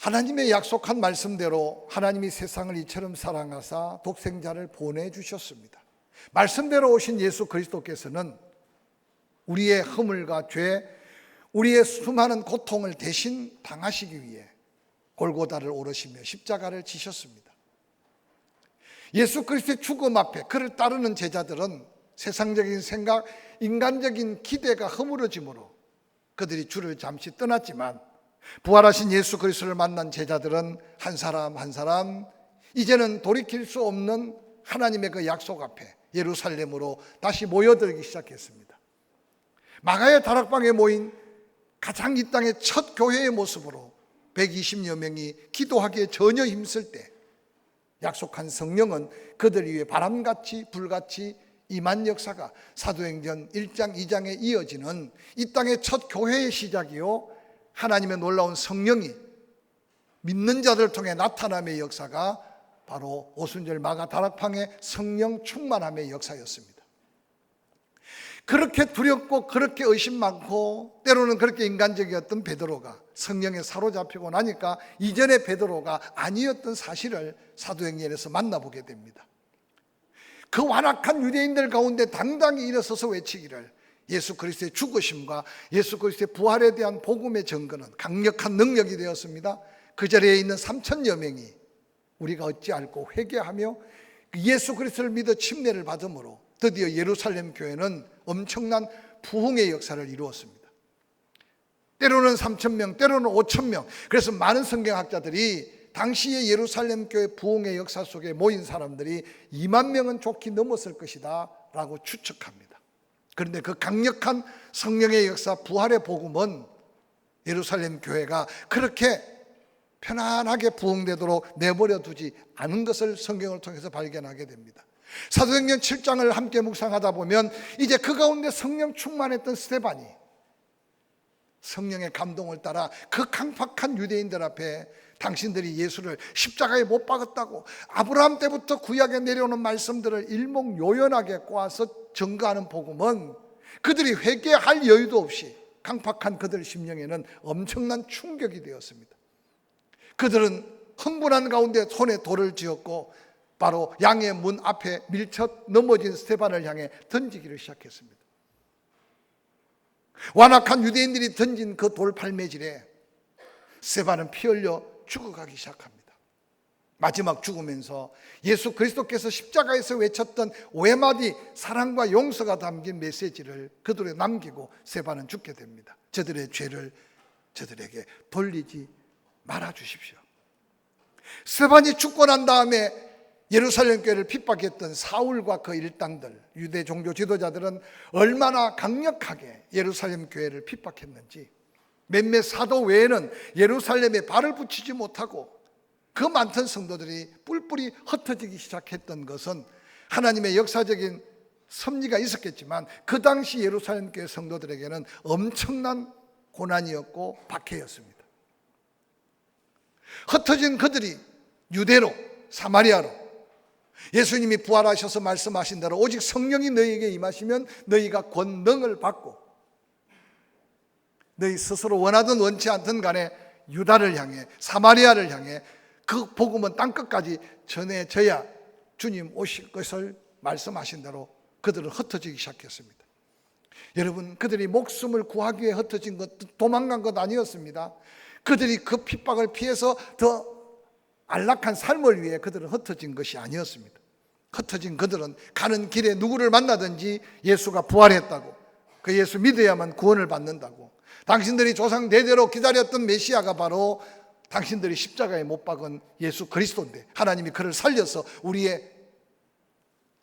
하나님의 약속한 말씀대로 하나님이 세상을 이처럼 사랑하사 독생자를 보내주셨습니다. 말씀대로 오신 예수 그리스도께서는 우리의 허물과 죄, 우리의 수많은 고통을 대신 당하시기 위해 골고다를 오르시며 십자가를 지셨습니다. 예수 그리스도의 죽음 앞에 그를 따르는 제자들은 세상적인 생각, 인간적인 기대가 허물어지므로 그들이 주를 잠시 떠났지만, 부활하신 예수 그리스도를 만난 제자들은 한 사람 한 사람 이제는 돌이킬 수 없는 하나님의 그 약속 앞에 예루살렘으로 다시 모여들기 시작했습니다. 마가의 다락방에 모인 가장 이 땅의 첫 교회의 모습으로 120여 명이 기도하기에 전혀 힘쓸 때 약속한 성령은 그들 위에 바람같이 불같이 임한 역사가 사도행전 1장 2장에 이어지는 이 땅의 첫 교회의 시작이요, 하나님의 놀라운 성령이 믿는 자들을 통해 나타남의 역사가 바로 오순절 마가 다락방의 성령 충만함의 역사였습니다. 그렇게 두렵고 그렇게 의심 많고 때로는 그렇게 인간적이었던 베드로가 성령에 사로잡히고 나니까 이전의 베드로가 아니었던 사실을 사도행전에서 만나보게 됩니다. 그 완악한 유대인들 가운데 당당히 일어서서 외치기를 예수 그리스도의 죽으심과 예수 그리스도의 부활에 대한 복음의 증거는 강력한 능력이 되었습니다. 그 자리에 있는 3천여 명이 우리가 어찌 알고 회개하며 예수 그리스도를 믿어 침례를 받음으로 드디어 예루살렘 교회는 엄청난 부흥의 역사를 이루었습니다. 때로는 3,000명, 때로는 5,000명. 그래서 많은 성경학자들이 당시의 예루살렘 교회 부흥의 역사 속에 모인 사람들이 2만 명은 좋게 넘었을 것이다 라고 추측합니다. 그런데 그 강력한 성령의 역사, 부활의 복음은 예루살렘 교회가 그렇게 편안하게 부흥되도록 내버려 두지 않은 것을 성경을 통해서 발견하게 됩니다. 사도행전 7장을 함께 묵상하다 보면 이제 그 가운데 성령 충만했던 스데반이 성령의 감동을 따라 그 강팍한 유대인들 앞에 당신들이 예수를 십자가에 못 박았다고 아브라함 때부터 구약에 내려오는 말씀들을 일목요연하게 꼬아서 증거하는 복음은 그들이 회개할 여유도 없이 강팍한 그들 심령에는 엄청난 충격이 되었습니다. 그들은 흥분한 가운데 손에 돌을 쥐었고 바로 양의 문 앞에 밀쳐 넘어진 스데반을 향해 던지기를 시작했습니다. 완악한 유대인들이 던진 그 돌팔매질에 스데반은 피 흘려 죽어가기 시작합니다. 마지막 죽으면서 예수 그리스도께서 십자가에서 외쳤던 외마디 사랑과 용서가 담긴 메시지를 그들에게 남기고 스데반은 죽게 됩니다. 저들의 죄를 저들에게 돌리지 말아 주십시오. 스데반이 죽고 난 다음에 예루살렘 교회를 핍박했던 사울과 그 일당들, 유대 종교 지도자들은 얼마나 강력하게 예루살렘 교회를 핍박했는지, 몇몇 사도 외에는 예루살렘에 발을 붙이지 못하고 그 많던 성도들이 뿔뿔이 흩어지기 시작했던 것은 하나님의 역사적인 섭리가 있었겠지만 그 당시 예루살렘 교회 성도들에게는 엄청난 고난이었고 박해였습니다. 흩어진 그들이 유대로, 사마리아로, 예수님이 부활하셔서 말씀하신 대로 오직 성령이 너희에게 임하시면 너희가 권능을 받고 너희 스스로 원하든 원치 않든 간에 유다를 향해, 사마리아를 향해 그 복음은 땅끝까지 전해져야 주님 오실 것을 말씀하신 대로 그들은 흩어지기 시작했습니다. 여러분, 그들이 목숨을 구하기 위해 흩어진 것, 도망간 것 아니었습니다. 그들이 그 핍박을 피해서 더 안락한 삶을 위해 그들은 흩어진 것이 아니었습니다. 흩어진 그들은 가는 길에 누구를 만나든지 예수가 부활했다고, 그 예수 믿어야만 구원을 받는다고, 당신들이 조상 대대로 기다렸던 메시아가 바로 당신들이 십자가에 못 박은 예수 그리스도인데 하나님이 그를 살려서 우리의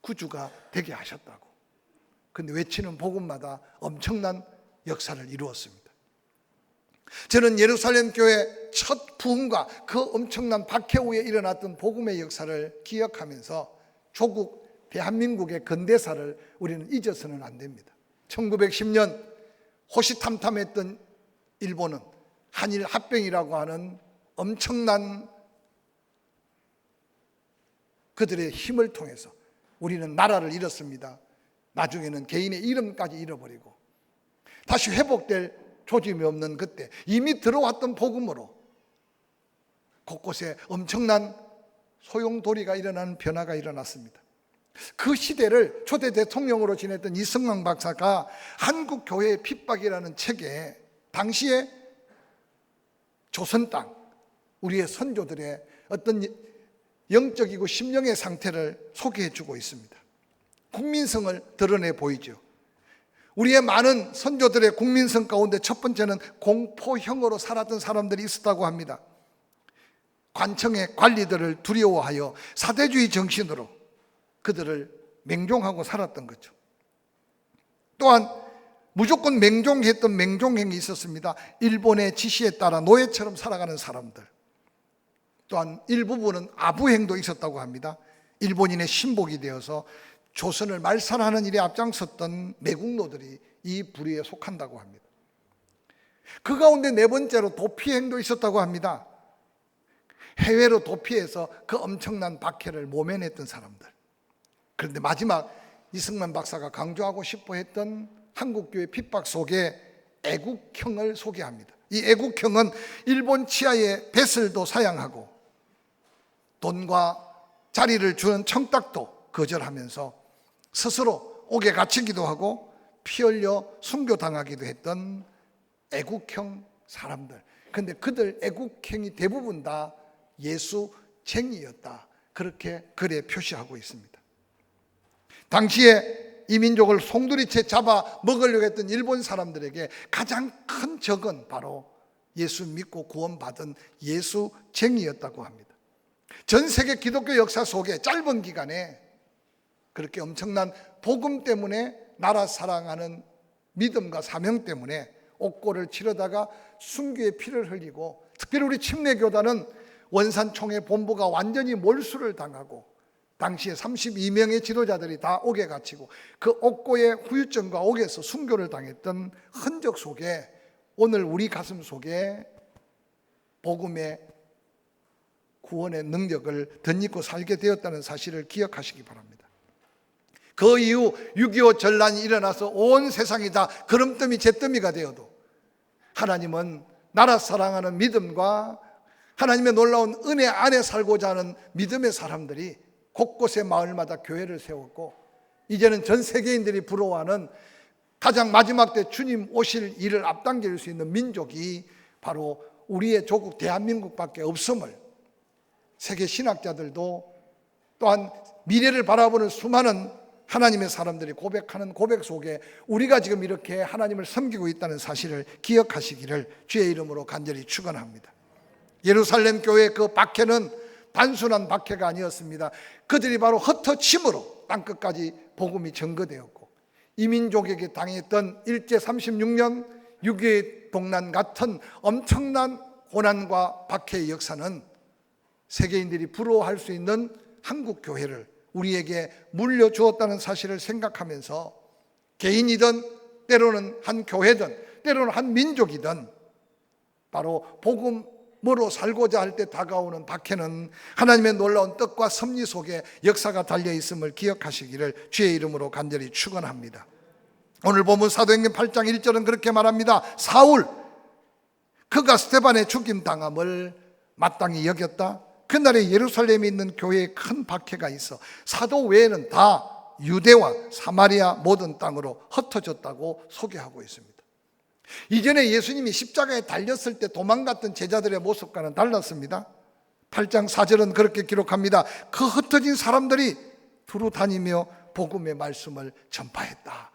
구주가 되게 하셨다고. 근데 외치는 복음마다 엄청난 역사를 이루었습니다. 저는 예루살렘 교회 첫 부흥과 그 엄청난 박해 후에 일어났던 복음의 역사를 기억하면서 조국 대한민국의 근대사를 우리는 잊어서는 안 됩니다. 1910년 호시탐탐했던 일본은 한일 합병이라고 하는 엄청난 그들의 힘을 통해서 우리는 나라를 잃었습니다. 나중에는 개인의 이름까지 잃어버리고 다시 회복될 조짐이 없는 그때 이미 들어왔던 복음으로 곳곳에 엄청난 소용돌이가 일어나는 변화가 일어났습니다. 그 시대를 초대 대통령으로 지냈던 이승만 박사가 한국교회의 핍박이라는 책에 당시에 조선 땅, 우리의 선조들의 어떤 영적이고 심령의 상태를 소개해 주고 있습니다. 국민성을 드러내 보이죠. 우리의 많은 선조들의 국민성 가운데 첫 번째는 공포형으로 살았던 사람들이 있었다고 합니다. 관청의 관리들을 두려워하여 사대주의 정신으로 그들을 맹종하고 살았던 거죠. 또한 무조건 맹종했던 맹종행이 있었습니다. 일본의 지시에 따라 노예처럼 살아가는 사람들. 또한 일부분은 아부행도 있었다고 합니다. 일본인의 신복이 되어서 조선을 말살하는 일에 앞장섰던 매국노들이 이 부류에 속한다고 합니다. 그 가운데 네 번째로 도피행도 있었다고 합니다. 해외로 도피해서 그 엄청난 박해를 모면했던 사람들. 그런데 마지막 이승만 박사가 강조하고 싶어 했던 한국교회 핍박 속에 애국형을 소개합니다. 이 애국형은 일본 치하의 뱃을도 사양하고 돈과 자리를 주는 청탁도 거절하면서 스스로 옥에 갇히기도 하고 피 흘려 순교당하기도 했던 애국형 사람들. 그런데 그들 애국형이 대부분 다 예수쟁이였다. 그렇게 글에 표시하고 있습니다. 당시에 이 민족을 송두리째 잡아 먹으려고 했던 일본 사람들에게 가장 큰 적은 바로 예수 믿고 구원받은 예수쟁이였다고 합니다. 전 세계 기독교 역사 속에 짧은 기간에 그렇게 엄청난 복음 때문에 나라 사랑하는 믿음과 사명 때문에 옥고를 치르다가 순교의 피를 흘리고, 특별히 우리 침례교단은 원산 총회 본부가 완전히 몰수를 당하고 당시에 32명의 지도자들이 다 옥에 갇히고 그 옥고의 후유증과 옥에서 순교를 당했던 흔적 속에 오늘 우리 가슴 속에 복음의 구원의 능력을 덧입고 살게 되었다는 사실을 기억하시기 바랍니다. 그 이후 6.25 전란이 일어나서 온 세상이 다 그름더미 잿더미가 되어도 하나님은 나라 사랑하는 믿음과 하나님의 놀라운 은혜 안에 살고자 하는 믿음의 사람들이 곳곳에 마을마다 교회를 세웠고, 이제는 전 세계인들이 부러워하는 가장 마지막 때 주님 오실 일을 앞당길 수 있는 민족이 바로 우리의 조국 대한민국밖에 없음을 세계 신학자들도 또한 미래를 바라보는 수많은 하나님의 사람들이 고백하는 고백 속에 우리가 지금 이렇게 하나님을 섬기고 있다는 사실을 기억하시기를 주의 이름으로 간절히 축원합니다. 예루살렘 교회의 그 박해는 단순한 박해가 아니었습니다. 그들이 바로 흩어짐으로 땅끝까지 복음이 전거되었고, 이민족에게 당했던 일제 36년 6.25 동란 같은 엄청난 고난과 박해의 역사는 세계인들이 부러워할 수 있는 한국 교회를 우리에게 물려주었다는 사실을 생각하면서 개인이든 때로는 한 교회든 때로는 한 민족이든 바로 복음으로 살고자 할 때 다가오는 박해는 하나님의 놀라운 뜻과 섭리 속에 역사가 달려있음을 기억하시기를 주의 이름으로 간절히 축원합니다. 오늘 본문 사도행전 8장 1절은 그렇게 말합니다. 사울, 그가 스데반의 죽임 당함을 마땅히 여겼다. 그날에 예루살렘에 있는 교회에 큰 박해가 있어 사도 외에는 다 유대와 사마리아 모든 땅으로 흩어졌다고 소개하고 있습니다. 이전에 예수님이 십자가에 달렸을 때 도망갔던 제자들의 모습과는 달랐습니다. 8장 4절은 그렇게 기록합니다. 그 흩어진 사람들이 두루 다니며 복음의 말씀을 전파했다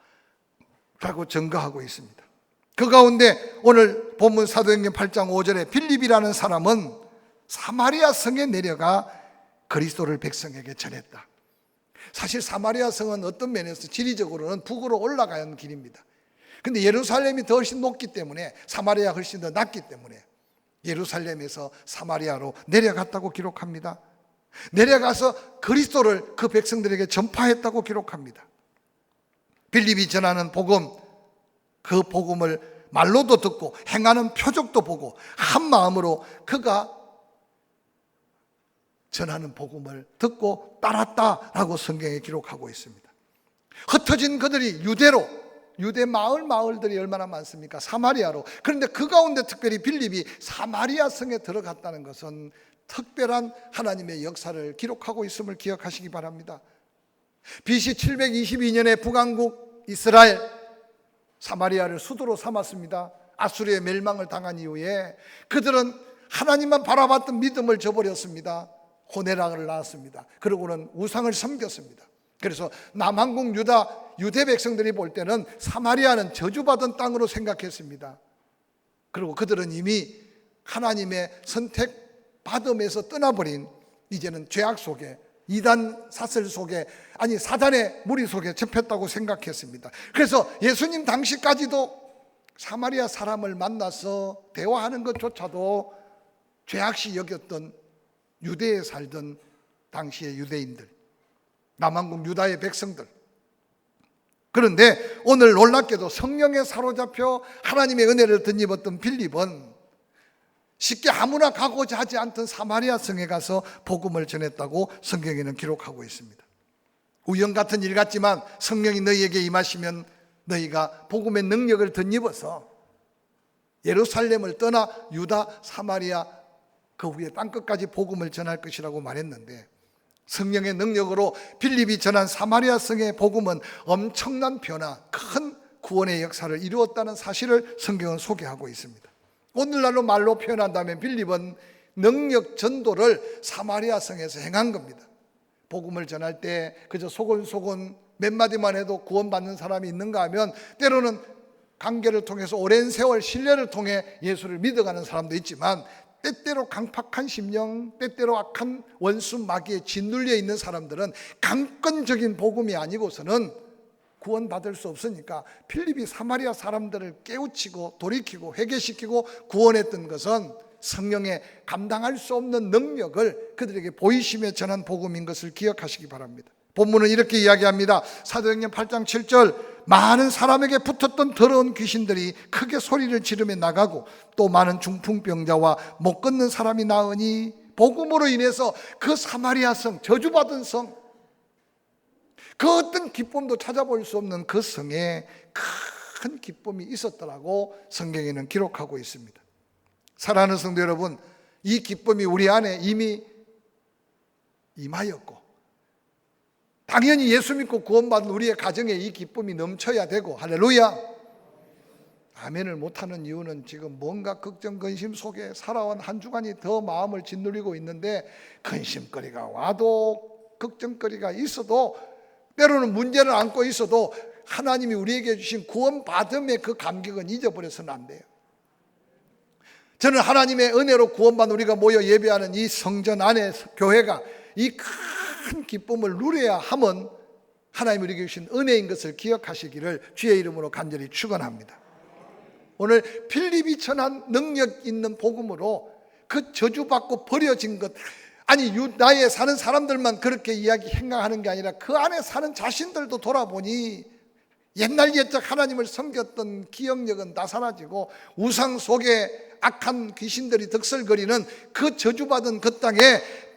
라고 증거하고 있습니다. 그 가운데 오늘 본문 사도행전 8장 5절에 빌립이라는 사람은 사마리아 성에 내려가 그리스도를 백성에게 전했다. 사실 사마리아 성은 어떤 면에서 지리적으로는 북으로 올라가야 하는 길입니다. 근데 예루살렘이 더 훨씬 높기 때문에, 사마리아가 훨씬 더 낮기 때문에 예루살렘에서 사마리아로 내려갔다고 기록합니다. 내려가서 그리스도를 그 백성들에게 전파했다고 기록합니다. 빌립이 전하는 복음, 그 복음을 말로도 듣고 행하는 표적도 보고 한 마음으로 그가 전하는 복음을 듣고 따랐다라고 성경에 기록하고 있습니다. 흩어진 그들이 유대로, 유대 마을들이 얼마나 많습니까? 사마리아로. 그런데 그 가운데 특별히 빌립이 사마리아 성에 들어갔다는 것은 특별한 하나님의 역사를 기록하고 있음을 기억하시기 바랍니다. BC 722년에 북왕국 이스라엘 사마리아를 수도로 삼았습니다. 아수르의 멸망을 당한 이후에 그들은 하나님만 바라봤던 믿음을 저버렸습니다. 호네랑을 낳았습니다. 그러고는 우상을 섬겼습니다. 그래서 남한국 유대 백성들이 볼 때는 사마리아는 저주받은 땅으로 생각했습니다. 그리고 그들은 이미 하나님의 선택받음에서 떠나버린, 이제는 죄악 속에, 이단 사슬 속에, 아니 사단의 무리 속에 접혔다고 생각했습니다. 그래서 예수님 당시까지도 사마리아 사람을 만나서 대화하는 것조차도 죄악시 여겼던 유대에 살던 당시의 유대인들, 남한국 유다의 백성들. 그런데 오늘 놀랍게도 성령에 사로잡혀 하나님의 은혜를 덧입었던 빌립은 쉽게 아무나 가고자 하지 않던 사마리아 성에 가서 복음을 전했다고 성경에는 기록하고 있습니다. 우연 같은 일 같지만 성령이 너희에게 임하시면 너희가 복음의 능력을 덧입어서 예루살렘을 떠나 유다, 사마리아 그 후에 땅끝까지 복음을 전할 것이라고 말했는데, 성령의 능력으로 빌립이 전한 사마리아 성의 복음은 엄청난 변화, 큰 구원의 역사를 이루었다는 사실을 성경은 소개하고 있습니다. 오늘날로 말로 표현한다면 빌립은 능력 전도를 사마리아 성에서 행한 겁니다. 복음을 전할 때 그저 소곤소곤 몇 마디만 해도 구원받는 사람이 있는가 하면 때로는 관계를 통해서 오랜 세월 신뢰를 통해 예수를 믿어가는 사람도 있지만, 때때로 강팍한 심령, 때때로 악한 원수 마귀에 짓눌려 있는 사람들은 강권적인 복음이 아니고서는 구원받을 수 없으니까 필립이 사마리아 사람들을 깨우치고 돌이키고 회개시키고 구원했던 것은 성령의 감당할 수 없는 능력을 그들에게 보이시며 전한 복음인 것을 기억하시기 바랍니다. 본문은 이렇게 이야기합니다. 사도행전 8장 7절, 많은 사람에게 붙었던 더러운 귀신들이 크게 소리를 지르며 나가고 또 많은 중풍병자와 못 걷는 사람이 나으니, 복음으로 인해서 그 사마리아 성, 저주받은 성, 그 어떤 기쁨도 찾아볼 수 없는 그 성에 큰 기쁨이 있었더라고 성경에는 기록하고 있습니다. 사랑하는 성도 여러분, 이 기쁨이 우리 안에 이미 임하였고, 당연히 예수 믿고 구원받은 우리의 가정에 이 기쁨이 넘쳐야 되고, 할렐루야. 아멘을 못하는 이유는 지금 뭔가 걱정 근심 속에 살아온 한 주간이 더 마음을 짓눌리고 있는데, 근심거리가 와도 걱정거리가 있어도 때로는 문제를 안고 있어도 하나님이 우리에게 주신 구원받음의 그 감격은 잊어버려서는 안 돼요. 저는 하나님의 은혜로 구원받은 우리가 모여 예배하는 이 성전 안에 교회가 이 큰 기쁨을 누려야 함은 하나님이 우리에게 주신 은혜인 것을 기억하시기를 주의 이름으로 간절히 축원합니다. 오늘 필립이 전한 능력 있는 복음으로 그 저주받고 버려진 것, 아니 유다에 사는 사람들만 그렇게 이야기 행하는 게 아니라 그 안에 사는 자신들도 돌아보니 옛날 옛적 하나님을 섬겼던 기억력은 다 사라지고 우상 속에 악한 귀신들이 득설거리는 그 저주받은 그 땅에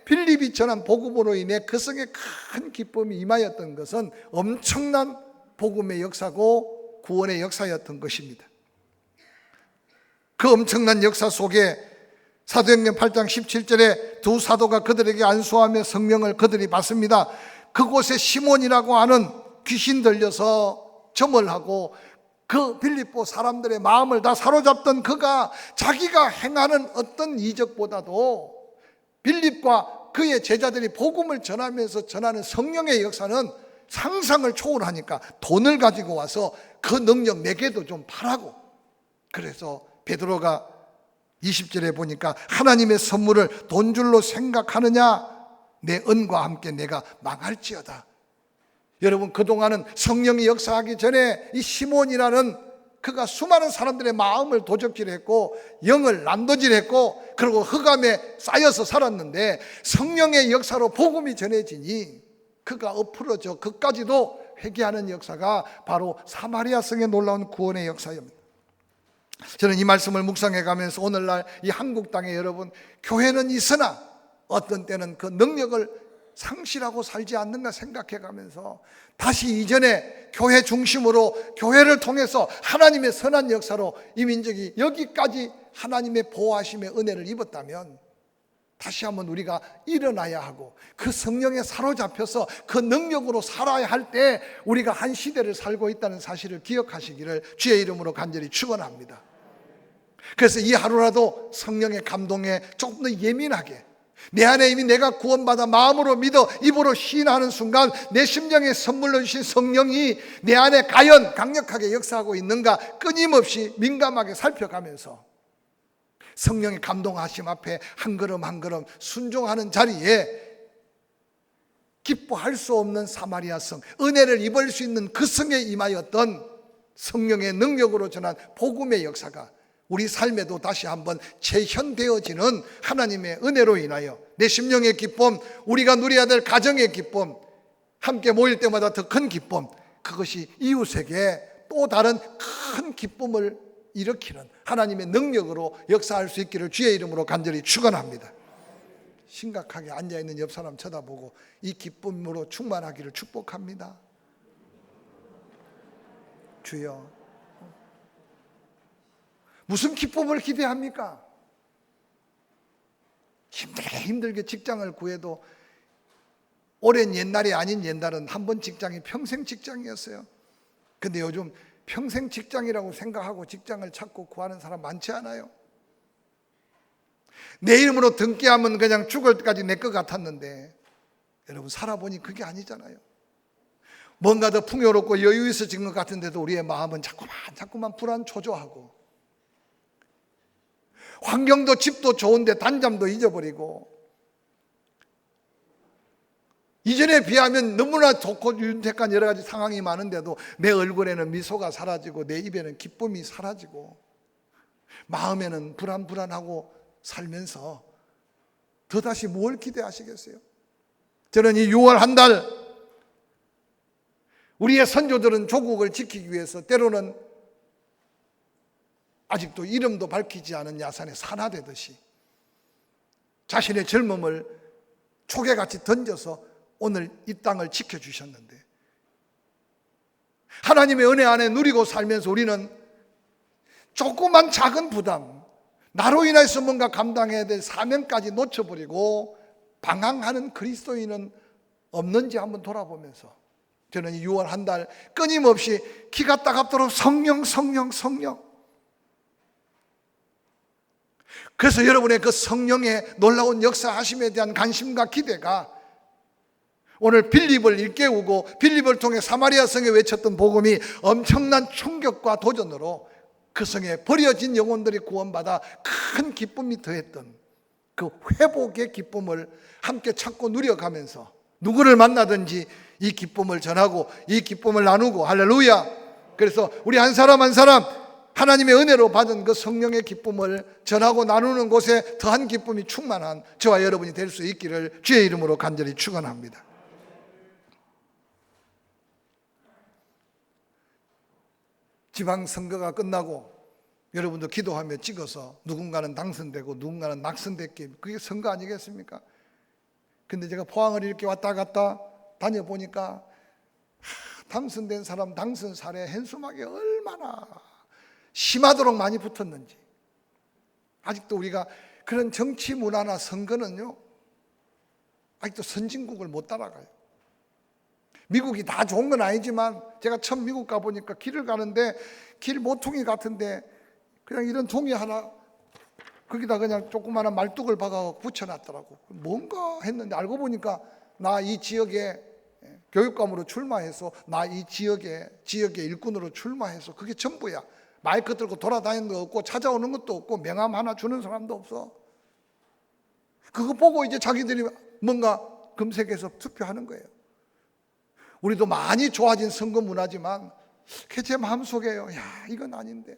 필립이 전한 복음으로 인해 그 성에 큰 기쁨이 임하였던 것은 엄청난 복음의 역사고 구원의 역사였던 것입니다. 그 엄청난 역사 속에 사도행전 8장 17절에 두 사도가 그들에게 안수하며 성령을 그들이 받습니다. 그곳에 시몬이라고 하는 귀신 들려서 점을 하고 그 빌립보 사람들의 마음을 다 사로잡던 그가 자기가 행하는 어떤 이적보다도 빌립과 그의 제자들이 복음을 전하면서 전하는 성령의 역사는 상상을 초월하니까 돈을 가지고 와서 그 능력 내게도 좀 파라고. 그래서 베드로가 20절에 보니까 하나님의 선물을 돈줄로 생각하느냐, 내 은과 함께 내가 망할지어다. 여러분, 그동안은 성령이 역사하기 전에 이 시몬이라는 그가 수많은 사람들의 마음을 도적질했고 영을 난도질했고 그리고 흑암에 쌓여서 살았는데, 성령의 역사로 복음이 전해지니 그가 엎으러져 그까지도 회개하는 역사가 바로 사마리아 성의 놀라운 구원의 역사입니다. 저는 이 말씀을 묵상해 가면서 오늘날 이 한국 땅에 여러분, 교회는 있으나 어떤 때는 그 능력을 상실하고 살지 않는가 생각해 가면서 다시 이전에 교회 중심으로 교회를 통해서 하나님의 선한 역사로 이 민족이 여기까지 하나님의 보호하심의 은혜를 입었다면 다시 한번 우리가 일어나야 하고 그 성령에 사로잡혀서 그 능력으로 살아야 할 때 우리가 한 시대를 살고 있다는 사실을 기억하시기를 주의 이름으로 간절히 축원합니다. 그래서 이 하루라도 성령의 감동에 조금 더 예민하게, 내 안에 이미 내가 구원받아 마음으로 믿어 입으로 시인하는 순간 내 심령에 선물로 주신 성령이 내 안에 과연 강력하게 역사하고 있는가 끊임없이 민감하게 살펴가면서 성령의 감동하심 앞에 한 걸음 한 걸음 순종하는 자리에 기뻐할 수 없는 사마리아 성, 은혜를 입을 수 있는 그 성에 임하였던 성령의 능력으로 전한 복음의 역사가 우리 삶에도 다시 한번 재현되어지는 하나님의 은혜로 인하여 내 심령의 기쁨, 우리가 누려야 될 가정의 기쁨, 함께 모일 때마다 더 큰 기쁨, 그것이 이웃에게 또 다른 큰 기쁨을 일으키는 하나님의 능력으로 역사할 수 있기를 주의 이름으로 간절히 축원합니다. 심각하게 앉아있는 옆 사람 쳐다보고 이 기쁨으로 충만하기를 축복합니다. 주여, 무슨 기쁨을 기대합니까? 힘들게 직장을 구해도 오랜 옛날이 아닌 옛날은 한 번 직장이 평생 직장이었어요. 근데 요즘 평생 직장이라고 생각하고 직장을 찾고 구하는 사람 많지 않아요? 내 이름으로 등기하면 그냥 죽을 때까지 내 것 같았는데 여러분 살아보니 그게 아니잖아요. 뭔가 더 풍요롭고 여유 있어진 것 같은데도 우리의 마음은 자꾸만 불안 초조하고, 환경도 집도 좋은데 단잠도 잊어버리고, 이전에 비하면 너무나 좋고 윤택한 여러 가지 상황이 많은데도 내 얼굴에는 미소가 사라지고 내 입에는 기쁨이 사라지고 마음에는 불안하고 살면서 더다시 뭘 기대하시겠어요? 저는 이 6월 한 달 우리의 선조들은 조국을 지키기 위해서 때로는 아직도 이름도 밝히지 않은 야산에 산화되듯이 자신의 젊음을 초계같이 던져서 오늘 이 땅을 지켜주셨는데, 하나님의 은혜 안에 누리고 살면서 우리는 조그만 작은 부담, 나로 인해서 뭔가 감당해야 될 사명까지 놓쳐버리고 방황하는 그리스도인은 없는지 한번 돌아보면서 저는 이 6월 한 달 끊임없이 기가 따갑도록 성령. 그래서 여러분의 그 성령의 놀라운 역사하심에 대한 관심과 기대가 오늘 빌립을 일깨우고 빌립을 통해 사마리아 성에 외쳤던 복음이 엄청난 충격과 도전으로 그 성에 버려진 영혼들이 구원받아 큰 기쁨이 더했던 그 회복의 기쁨을 함께 찾고 누려가면서 누구를 만나든지 이 기쁨을 전하고 이 기쁨을 나누고, 할렐루야. 그래서 우리 한 사람 한 사람 하나님의 은혜로 받은 그 성령의 기쁨을 전하고 나누는 곳에 더한 기쁨이 충만한 저와 여러분이 될 수 있기를 주의 이름으로 간절히 축원합니다. 지방선거가 끝나고 여러분도 기도하며 찍어서 누군가는 당선되고 누군가는 낙선됐기에 그게 선거 아니겠습니까? 근데 제가 포항을 이렇게 왔다 갔다 다녀보니까 당선된 사람 당선 사례 현수막에 얼마나 심하도록 많이 붙었는지. 아직도 우리가 그런 정치 문화나 선거는요, 아직도 선진국을 못 따라가요. 미국이 다 좋은 건 아니지만 제가 처음 미국 가보니까 길을 가는데 길 모퉁이 같은데 그냥 이런 종이 하나 거기다 그냥 조그마한 말뚝을 박아 붙여놨더라고. 뭔가 했는데 알고 보니까 나 이 지역에 교육감으로 출마해서 나 이 지역의 일꾼으로 출마해서 그게 전부야. 마이크 들고 돌아다니는 거 없고 찾아오는 것도 없고 명함 하나 주는 사람도 없어. 그거 보고 이제 자기들이 뭔가 검색해서 투표하는 거예요. 우리도 많이 좋아진 선거 문화지만 그게 제 마음속에요. 야, 이건 아닌데.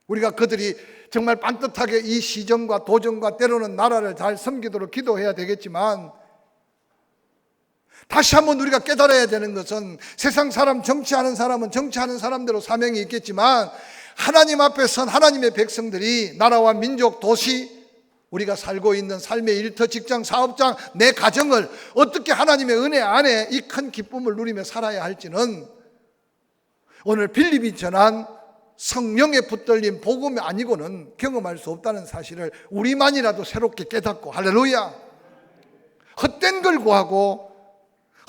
우리가 그들이 정말 반듯하게 이 시정과 도정과 때로는 나라를 잘 섬기도록 기도해야 되겠지만, 다시 한번 우리가 깨달아야 되는 것은 세상 사람, 정치하는 사람은 정치하는 사람대로 사명이 있겠지만 하나님 앞에 선 하나님의 백성들이 나라와 민족, 도시, 우리가 살고 있는 삶의 일터, 직장, 사업장, 내 가정을 어떻게 하나님의 은혜 안에 이 큰 기쁨을 누리며 살아야 할지는 오늘 빌립이 전한 성령에 붙들린 복음이 아니고는 경험할 수 없다는 사실을 우리만이라도 새롭게 깨닫고, 할렐루야, 헛된 걸 구하고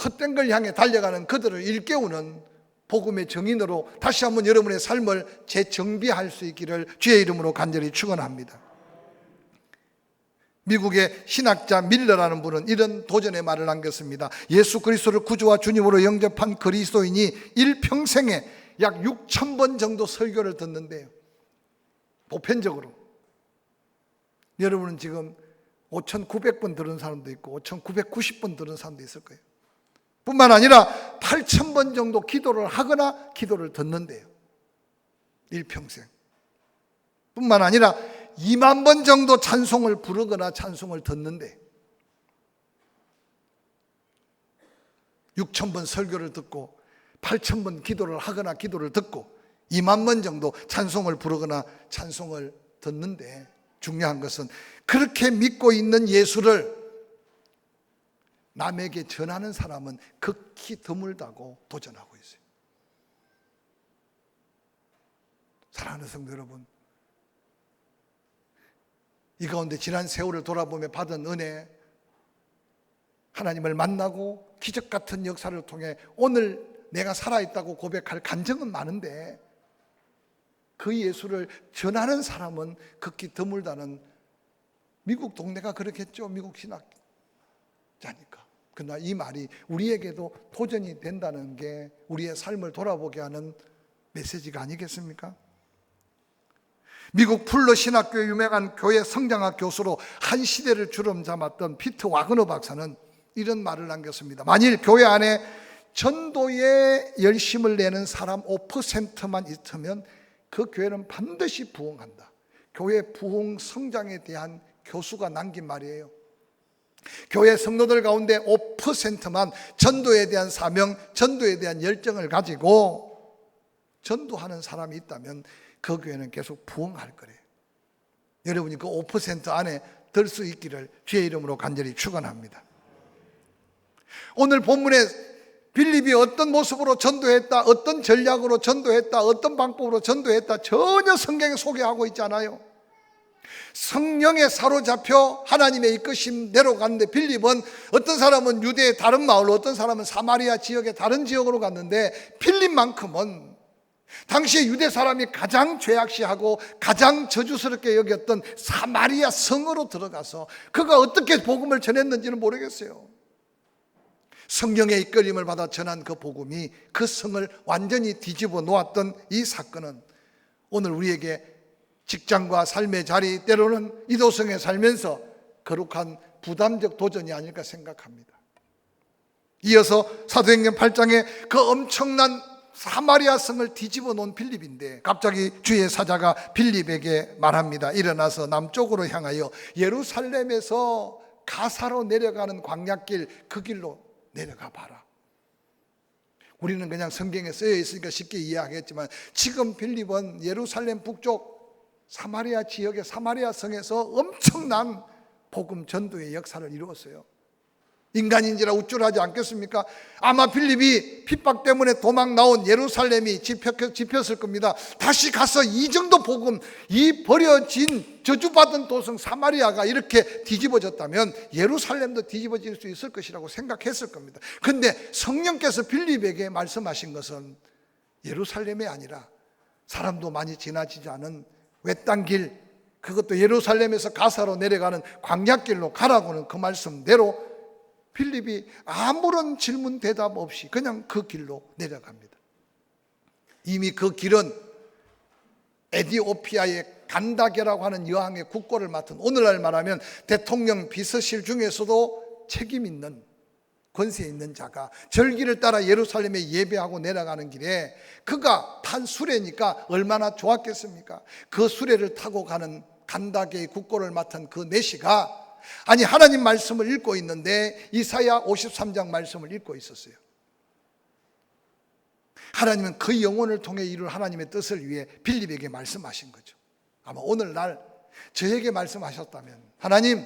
헛된 걸 향해 달려가는 그들을 일깨우는 복음의 증인으로 다시 한번 여러분의 삶을 재정비할 수 있기를 주의 이름으로 간절히 축원합니다. 미국의 신학자 밀러라는 분은 이런 도전의 말을 남겼습니다. 예수 그리스도를 구주와 주님으로 영접한 그리스도인이 일평생에 약 6,000번 정도 설교를 듣는데요, 보편적으로. 여러분은 지금 5,900번 들은 사람도 있고 5,990번 들은 사람도 있을 거예요. 뿐만 아니라 8,000번 정도 기도를 하거나 기도를 듣는데요, 일평생. 뿐만 아니라 2만 번 정도 찬송을 부르거나 찬송을 듣는데 6,000번 설교를 듣고 8,000번 기도를 하거나 기도를 듣고 2만 번 정도 찬송을 부르거나 찬송을 듣는데, 중요한 것은 그렇게 믿고 있는 예수를 남에게 전하는 사람은 극히 드물다고 도전하고 있어요. 사랑하는 성도 여러분, 이 가운데 지난 세월을 돌아보며 받은 은혜, 하나님을 만나고 기적 같은 역사를 통해 오늘 내가 살아있다고 고백할 간증은 많은데 그 예수를 전하는 사람은 극히 드물다는, 미국 동네가 그렇겠죠. 미국 신학자니까. 그러나 이 말이 우리에게도 도전이 된다는 게 우리의 삶을 돌아보게 하는 메시지가 아니겠습니까? 미국 풀러 신학교의 유명한 교회 성장학 교수로 한 시대를 주름잡았던 피터 와그너 박사는 이런 말을 남겼습니다. 만일 교회 안에 전도에 열심을 내는 사람 5%만 있으면 그 교회는 반드시 부흥한다. 교회 부흥 성장에 대한 교수가 남긴 말이에요. 교회 성도들 가운데 5%만 전도에 대한 사명, 전도에 대한 열정을 가지고 전도하는 사람이 있다면 그 교회는 계속 부흥할 거래요. 여러분이 그 5% 안에 들 수 있기를 주의 이름으로 간절히 축원합니다. 오늘 본문에 빌립이 어떤 모습으로 전도했다, 어떤 전략으로 전도했다, 어떤 방법으로 전도했다, 전혀 성경에 소개하고 있지 않아요. 성령에 사로잡혀 하나님의 이끄심대로 갔는데, 빌립은 어떤 사람은 유대의 다른 마을로, 어떤 사람은 사마리아 지역의 다른 지역으로 갔는데, 빌립만큼은 당시에 유대 사람이 가장 죄악시하고 가장 저주스럽게 여겼던 사마리아 성으로 들어가서 그가 어떻게 복음을 전했는지는 모르겠어요. 성령의 이끌림을 받아 전한 그 복음이 그 성을 완전히 뒤집어 놓았던 이 사건은 오늘 우리에게 직장과 삶의 자리, 때로는 이도성에 살면서 거룩한 부담적 도전이 아닐까 생각합니다. 이어서 사도행전 8장에 그 엄청난 사마리아 성을 뒤집어 놓은 빌립인데, 갑자기 주의 사자가 빌립에게 말합니다. 일어나서 남쪽으로 향하여 예루살렘에서 가사로 내려가는 광야길, 그 길로 내려가 봐라. 우리는 그냥 성경에 쓰여 있으니까 쉽게 이해하겠지만, 지금 빌립은 예루살렘 북쪽 사마리아 지역의 사마리아 성에서 엄청난 복음 전도의 역사를 이루었어요. 인간인지라 우쭐하지 않겠습니까? 아마 빌립이 핍박 때문에 도망 나온 예루살렘이 집혔을 겁니다. 다시 가서 이 정도 복음, 이 버려진 저주받은 도성 사마리아가 이렇게 뒤집어졌다면 예루살렘도 뒤집어질 수 있을 것이라고 생각했을 겁니다. 그런데 성령께서 빌립에게 말씀하신 것은 예루살렘이 아니라 사람도 많이 지나치지 않은 외딴 길, 그것도 예루살렘에서 가사로 내려가는 광야길로 가라고는 그 말씀대로 빌립이 아무런 질문 대답 없이 그냥 그 길로 내려갑니다. 이미 그 길은 에티오피아의 간다게라고 하는 여왕의 국고를 맡은, 오늘날 말하면 대통령 비서실 중에서도 책임 있는, 권세 있는 자가 절기를 따라 예루살렘에 예배하고 내려가는 길에 그가 탄 수레니까 얼마나 좋았겠습니까? 그 수레를 타고 가는 간다게의 국고를 맡은 그 내시가 아니 하나님 말씀을 읽고 있는데 이사야 53장 말씀을 읽고 있었어요. 하나님은 그 영혼을 통해 이룰 하나님의 뜻을 위해 빌립에게 말씀하신 거죠. 아마 오늘날 저에게 말씀하셨다면, 하나님,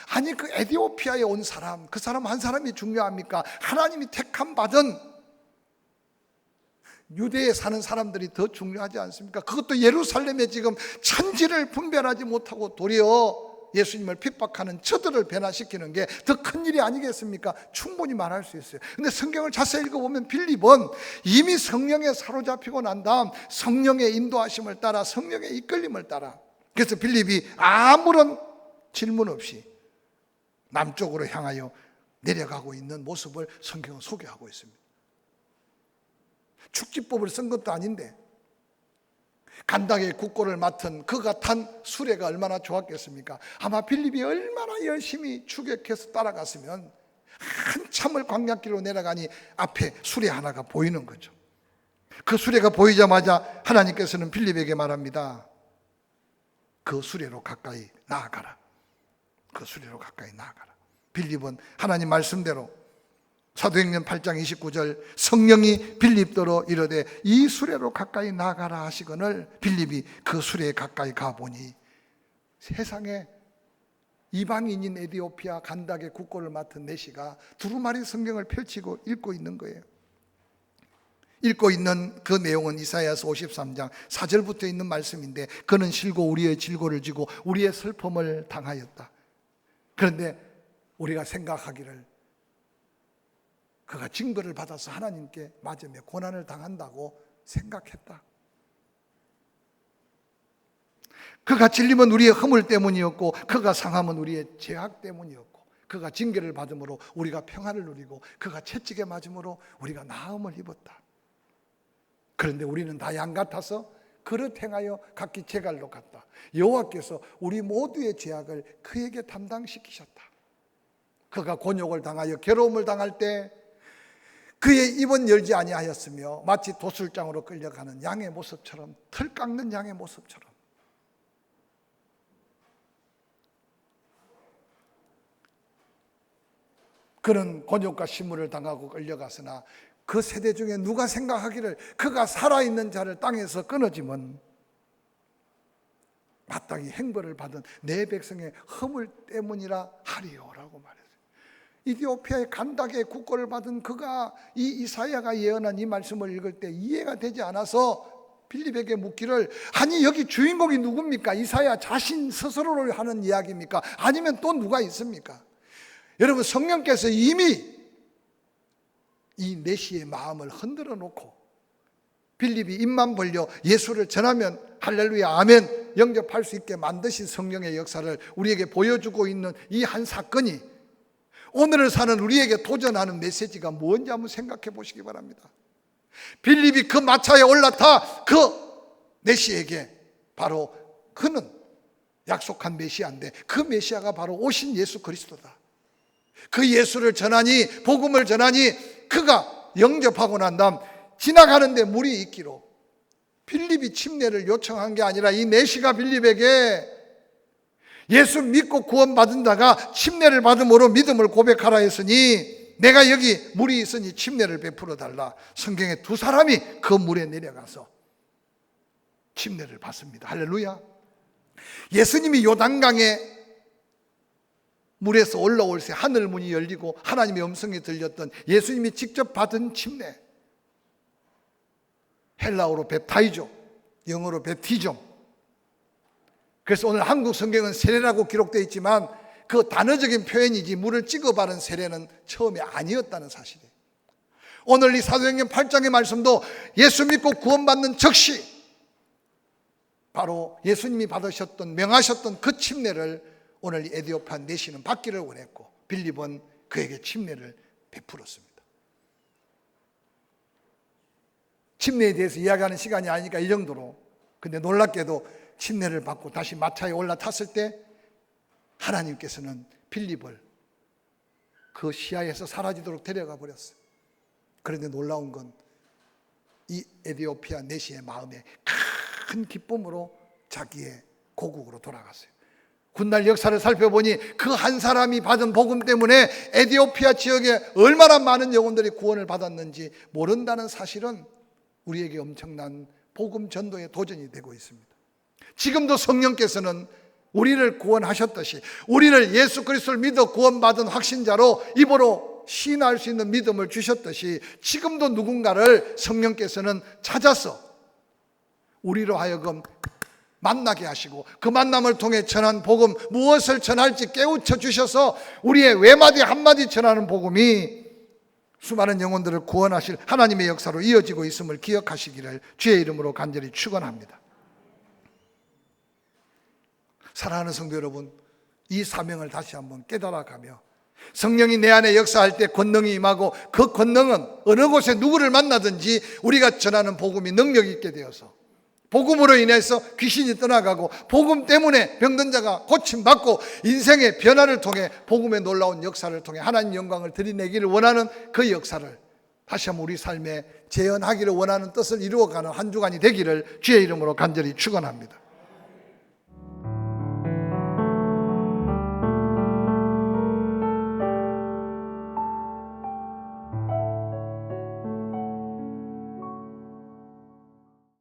아니 그 에티오피아에 온 사람, 그 사람 한 사람이 중요합니까? 하나님이 택함 받은 유대에 사는 사람들이 더 중요하지 않습니까? 그것도 예루살렘에 지금 천지를 분별하지 못하고 도리어 예수님을 핍박하는 저들을 변화시키는 게 더 큰 일이 아니겠습니까? 충분히 말할 수 있어요. 근데 성경을 자세히 읽어보면 빌립은 이미 성령에 사로잡히고 난 다음 성령의 인도하심을 따라 성령의 이끌림을 따라, 그래서 빌립이 아무런 질문 없이 남쪽으로 향하여 내려가고 있는 모습을 성경은 소개하고 있습니다. 축지법을 쓴 것도 아닌데 간당의 국고를 맡은 그가 탄 수레가 얼마나 좋았겠습니까? 아마 빌립이 얼마나 열심히 추격해서 따라갔으면 한참을 광야길로 내려가니 앞에 수레 하나가 보이는 거죠. 그 수레가 보이자마자 하나님께서는 빌립에게 말합니다. 그 수레로 가까이 나아가라. 그 수레로 가까이 나아가라. 빌립은 하나님 말씀대로 사도행전 8장 29절 성령이 빌립더러 이르되 이 수레로 가까이 나가라 하시거늘 빌립이 그 수레에 가까이 가보니 세상에 이방인인 에디오피아 간닥의 국고를 맡은 내시가 두루마리 성경을 펼치고 읽고 있는 거예요. 읽고 있는 그 내용은 이사야서 53장 4절부터 있는 말씀인데 그는 실고 우리의 질고를 지고 우리의 슬픔을 당하였다. 그런데 우리가 생각하기를 그가 징벌을 받아서 하나님께 맞으며 고난을 당한다고 생각했다. 그가 찔림은 우리의 허물 때문이었고 그가 상함은 우리의 죄악 때문이었고 그가 징계를 받음으로 우리가 평안을 누리고 그가 채찍에 맞음으로 우리가 나음을 입었다. 그런데 우리는 다 양 같아서 그릇 행하여 각기 제갈로 갔다. 여호와께서 우리 모두의 죄악을 그에게 담당시키셨다. 그가 곤욕을 당하여 괴로움을 당할 때 그의 입은 열지 아니하였으며 마치 도술장으로 끌려가는 양의 모습처럼, 털 깎는 양의 모습처럼 그는 곤욕과 심물을 당하고 끌려갔으나 그 세대 중에 누가 생각하기를 그가 살아있는 자를 땅에서 끊어지면 마땅히 행벌을 받은 내 백성의 허물 때문이라 하리요라고 말했어요. 이디오피아의 간닥의 국고를 받은 그가 이 이사야가 예언한 이 말씀을 읽을 때 이해가 되지 않아서 빌립에게 묻기를 아니 여기 주인공이 누굽니까? 이사야 자신 스스로를 하는 이야기입니까? 아니면 또 누가 있습니까? 여러분 성령께서 이미 이 내시의 마음을 흔들어 놓고 빌립이 입만 벌려 예수를 전하면 할렐루야 아멘 영접할 수 있게 만드신 성령의 역사를 우리에게 보여주고 있는 이 한 사건이 오늘을 사는 우리에게 도전하는 메시지가 뭔지 한번 생각해 보시기 바랍니다. 빌립이 그 마차에 올라타 그 내시에게 바로 그는 약속한 메시아인데 그 메시아가 바로 오신 예수 그리스도다. 그 예수를 전하니 복음을 전하니 그가 영접하고 난 다음 지나가는데 물이 있기로 빌립이 침례를 요청한 게 아니라 이 내시가 빌립에게 예수 믿고 구원받은 자가 침례를 받음으로 믿음을 고백하라 했으니 내가 여기 물이 있으니 침례를 베풀어 달라. 성경에 두 사람이 그 물에 내려가서 침례를 받습니다. 할렐루야. 예수님이 요단강에 물에서 올라올 새 하늘 문이 열리고 하나님의 음성이 들렸던 예수님이 직접 받은 침례, 헬라어로 베프타이조, 영어로 베티좀. 그래서 오늘 한국 성경은 세례라고 기록되어 있지만 그 단어적인 표현이지 물을 찍어 바른 세례는 처음에 아니었다는 사실이에요. 오늘 이 사도행전 8장의 말씀도 예수 믿고 구원받는 즉시 바로 예수님이 받으셨던 명하셨던 그 침례를 오늘 이 에디오피아 내시는 받기를 원했고 빌립은 그에게 침례를 베풀었습니다. 침례에 대해서 이야기하는 시간이 아니니까 이 정도로. 근데 놀랍게도 침례를 받고 다시 마차에 올라탔을 때 하나님께서는 빌립을 그 시야에서 사라지도록 데려가 버렸어요. 그런데 놀라운 건 이 에디오피아 내시의 마음에 큰 기쁨으로 자기의 고국으로 돌아갔어요. 훗날 역사를 살펴보니 그 한 사람이 받은 복음 때문에 에디오피아 지역에 얼마나 많은 영혼들이 구원을 받았는지 모른다는 사실은 우리에게 엄청난 복음 전도의 도전이 되고 있습니다. 지금도 성령께서는 우리를 구원하셨듯이 우리를 예수 그리스도를 믿어 구원받은 확신자로 입으로 시인할 수 있는 믿음을 주셨듯이 지금도 누군가를 성령께서는 찾아서 우리로 하여금 만나게 하시고 그 만남을 통해 전한 복음, 무엇을 전할지 깨우쳐 주셔서 우리의 외마디 한마디 전하는 복음이 수많은 영혼들을 구원하실 하나님의 역사로 이어지고 있음을 기억하시기를 주의 이름으로 간절히 축원합니다. 사랑하는 성도 여러분, 이 사명을 다시 한번 깨달아가며 성령이 내 안에 역사할 때 권능이 임하고 그 권능은 어느 곳에 누구를 만나든지 우리가 전하는 복음이 능력 있게 되어서 복음으로 인해서 귀신이 떠나가고 복음 때문에 병든 자가 고침받고 인생의 변화를 통해 복음의 놀라운 역사를 통해 하나님 영광을 드러내기를 원하는 그 역사를 다시 한번 우리 삶에 재현하기를 원하는 뜻을 이루어가는 한 주간이 되기를 주의 이름으로 간절히 축원합니다.